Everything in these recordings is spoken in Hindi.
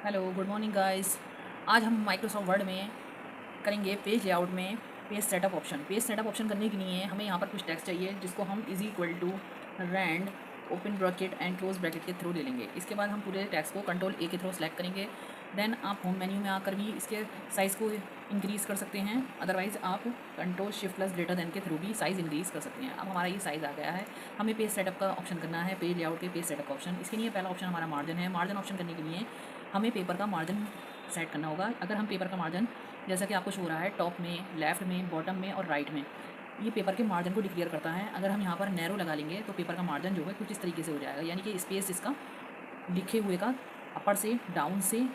Hello good morning guys. आज हम माइक्रोसॉफ्ट वर्ड में करेंगे पेज लेआउट में page setup option. Page setup option करने के लिए हमें यहाँ पर कुछ टेक्स्ट चाहिए जिसको हम is equal to rand open bracket and close bracket के थ्रू ले लेंगे। इसके बाद हम पूरे टेक्स्ट को कंट्रोल ए के थ्रू सेलेक्ट करेंगे। देन आप होम मेन्यू में आकर भी इसके साइज़ को इंक्रीज़ कर सकते हैं, अदरवाइज़ आप control shift plus greater than के थ्रू भी साइज़ इंक्रीज़ कर सकते हैं। अब हमारा ये साइज़ आ गया है। हमें पेज सेटअप का ऑप्शन करना है, पेज लेआउट के पेज सेटअप का ऑप्शन। इसके लिए पहला ऑप्शन हमारा मार्जिन है। मार्जिन ऑप्शन करने के लिए हमें पेपर का मार्जिन सेट करना होगा। अगर हम पेपर का मार्जिन, जैसा कि आपको शो हो रहा है, टॉप में, लेफ्ट में, बॉटम में और राइट में, ये पेपर के मार्जिन को डिक्लेयर करता है। अगर हम यहाँ पर नैरो लगा लेंगे तो पेपर का मार्जिन जो है कुछ इस तरीके से हो जाएगा, यानी कि स्पेस इसका लिखे हुए का अपर से, डाउन से,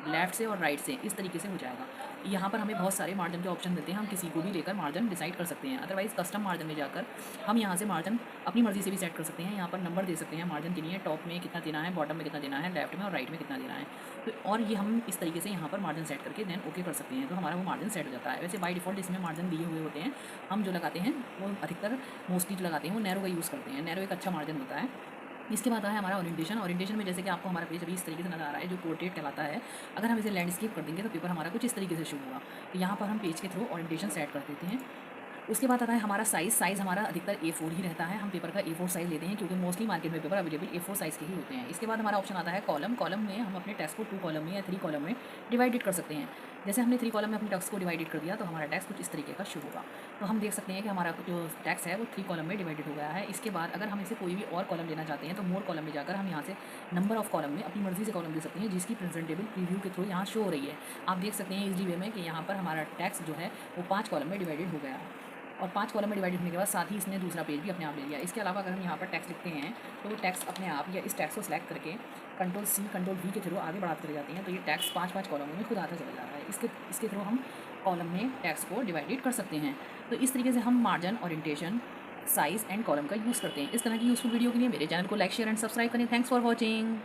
लेफ़्ट से और राइट से इस तरीके से हो जाएगा। यहाँ पर हमें बहुत सारे मार्जिन के ऑप्शन देते हैं, हम किसी को भी लेकर मार्जिन डिसाइड कर सकते हैं। अदरवाइज़ कस्टम मार्जिन में जाकर हम यहाँ से मार्जिन अपनी मर्ज़ी से भी सेट कर सकते हैं। यहाँ पर नंबर दे सकते हैं मार्जिन के लिए, टॉप में कितना देना है, बॉटम में कितना देना है, लेफ्ट में और राइट में कितना देना है। तो और ये हम इस तरीके से यहाँ पर मार्जिन सेट करके देन ओके कर सकते हैं, तो हमारा वो मार्जिन सेट हो जाता है। वैसे बाय डिफ़ॉल्ट इसमें मार्जिन दिए हुए होते हैं। हम जो लगाते हैं वो अधिकतर मोस्टली जो लगाते हैं वो नैरो का यूज़ करते हैं। नैरो एक अच्छा मार्जिन होता है। इसके बाद है हमारा ओरिएंटेशन। ओरिएंटेशन में जैसे कि आपको हमारा पेज अभी इस तरीके से नज़र आ रहा है, जो पोर्ट्रेट कहलाता है। अगर हम इसे लैंडस्केप कर देंगे तो पेपर हमारा कुछ इस तरीके से शो होगा। तो यहाँ पर हम पेज के थ्रू ओरिएंटेशन सेट कर देते हैं। उसके बाद आता है हमारा साइज़। साइज़ हमारा अधिकतर A4 ही रहता है। हम पेपर का A4 साइज़ लेते हैं क्योंकि मोस्टली मार्केट में पेपर अवेलेबल A4 साइज़ के ही होते हैं। इसके बाद हमारा ऑप्शन आता है कॉलम। कॉलम में हम अपने टेक्स्ट को 2 कॉलम में या 3 कॉलम में डिवाइडेड कर सकते हैं। जैसे हमने 3 कॉलम में अपने टेक्स्ट को डिवाइडेड कर दिया तो हमारा टेक्स्ट कुछ इस तरीके का शो होगा। तो हम देख सकते हैं कि हमारा जो टेक्स्ट है वो 3 कॉलम में डिवाइडेड हो गया है। इसके बाद अगर हम इसे कोई भी और कॉलम लेना चाहते हैं तो मोर कॉलम में जाकर हम यहाँ से नंबर ऑफ कॉलम में अपनी मर्जी से कॉलम दे सकते हैं, जिसकी प्रेजेंटेबल प्रीव्यू के थ्रू यहाँ शो हो रही है। आप देख सकते हैं इजी वे में कि यहाँ पर हमारा टेक्स्ट जो है वो 5 कॉलम में डिवाइडेड हो गया है। और 5 कॉलम में डिवाइड होने के बाद साथ ही इसने दूसरा पेज भी अपने आप ले लिया। इसके अलावा अगर हम यहाँ पर टेक्स्ट लिखते हैं तो वो टेक्स्ट अपने आप या इस टेक्स्ट को सिलेक्ट करके कंट्रोल C कंट्रोल V के थ्रू आगे बढ़ाते चले जाते हैं, तो ये टेक्स्ट 5-5 कॉलमों में खुद आता चला जा रहा है। इसके थ्रू हम कॉलम में टेक्स्ट को डिवाइडेड कर सकते हैं। तो इस तरीके से हम margin, orientation, size and column का यूज़ करते हैं। इस तरह की यूज़फुल वीडियो के लिए मेरे चैनल को लाइक, शेयर एंड सब्सक्राइब करें। Thanks for watching.